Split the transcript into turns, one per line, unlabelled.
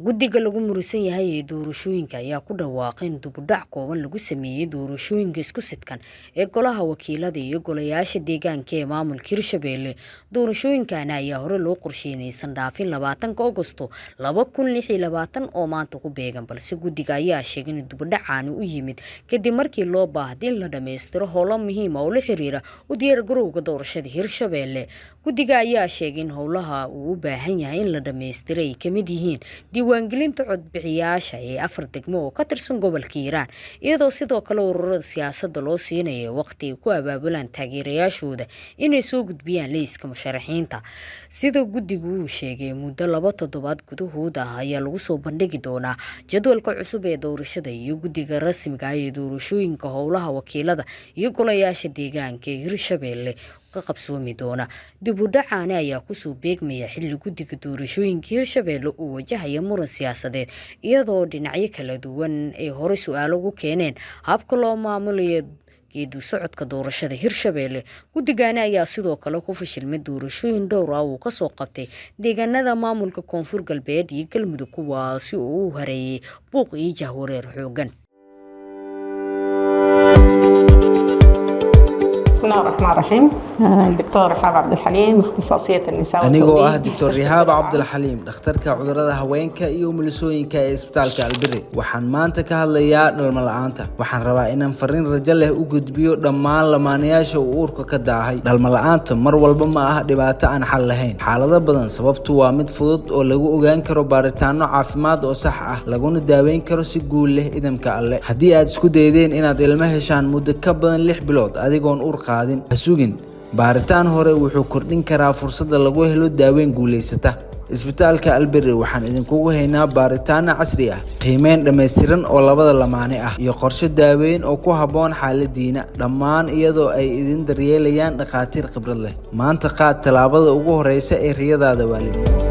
guddiga lagu murusan yahay ee doorashooyinka ayaa ku dhawaaqay in dib-u-dhac kooban lagu sameeyay doorashooyinka isku sidkan ee golaha wakiilada iyo golayaasha deegaanka ee maamulka Hirshabelle. Doorashooyinkan ayaa hore loo qorsheeyay dhaafin 20 Agoosto 2026 oo maanta ku beegan, balse guddiga ayaa sheegay in dib-u-dhacaani u yimid kadib markii loo baahday in la dhameystiro howlo muhiim ah oo la xiriira u diyaargarowga doorashada Hirshabelle. Guddiga ayaa sheegay in howlaha uu u baahan yahay in la dhameystiro ay ka mid yihiin diiwaangelinta codbixiyayaasha ee 4 degmo oo ka tirsan gobolka Hiiraan, iyadoo sidoo kale ururada siyaasadda loo siinayo waqti ay ku abaabulaan taageerayaashooda inay soo gudbiyaan liiska musharaxiinta. Sida guddigu uu sheegay, muddo 2 toddobaad gudahood ayaa lagu soo bandhigi doonaa jadwalka cusub ee doorashada iyo guddiga rasmiga ah ee doorashooyinka howlaha wakiilada iyo golayaasha deegaanka ee Hirshabelle qabsoomi doona. Dib-u-dhacaani ayaa kusoo beegmaya xilli guddiga doorashooyinka Hirshabelle uu wajahaya muran siyaasadeed, iyadoo dhinacyo kala duwan ay hore su'aalo ugu keeneen habka loo maamulayo geedi socodka doorashada Hirshabelle. Guddigani ayaa sidoo kale ku fashilmay doorashooyin dhowr ah oo ka soo qabtay deegaanada maamulka Koonfur Galbeed iyo Galmudug, kuwaasi oo u hareeyay buuq iyo jahwareer xooggan.
بسم الله الرحمن الرحيم. الدكتور رحاب عبد الحليم، اختصاصية النساء
anigoo ah Dr. Rihab Abdul Halim, dhakhtarka cudurrada haweenka iyo umulisooyinka ee isbitaalka Albirri. Waxaan maanta ka hadlayaa dhalmo la'aanta. Waxaan rabaa inaan fariin rajo leh u gudbiyo dhammaan lamaanayaasha uurka ka daahay. Dhalmo la'aanta mar walba ma aha dhibaato aan xal lahayn. Xaalado badan sababtu waa mid fudud oo lagu ogaan karo baaritaanno caafimaad oo sax ah, laguna daaweyn karo si guul leh idamka Alle. Haddii aad isku daydeen inaad ilmo heshaan muddo ka badan 6 bilood adigoon uur qaadin, ha sugin. baaritaan hore wuxuu kordhin karaa fursadda lagu helo daaweyn guuleysata. Isbitaalka Albirri waxaan idinkugu haynaa baaritaano casri ah, qiimeyn dhameystiran oo labada lamaane ah, iyo qorshe daaweyn oo ku habboon xaaladiina, dhammaan iyadoo ay idin daryeelayaan dhakhaatiir khibrad leh. Maanta qaad talaabada ugu horeysa ee riyadaada waalid.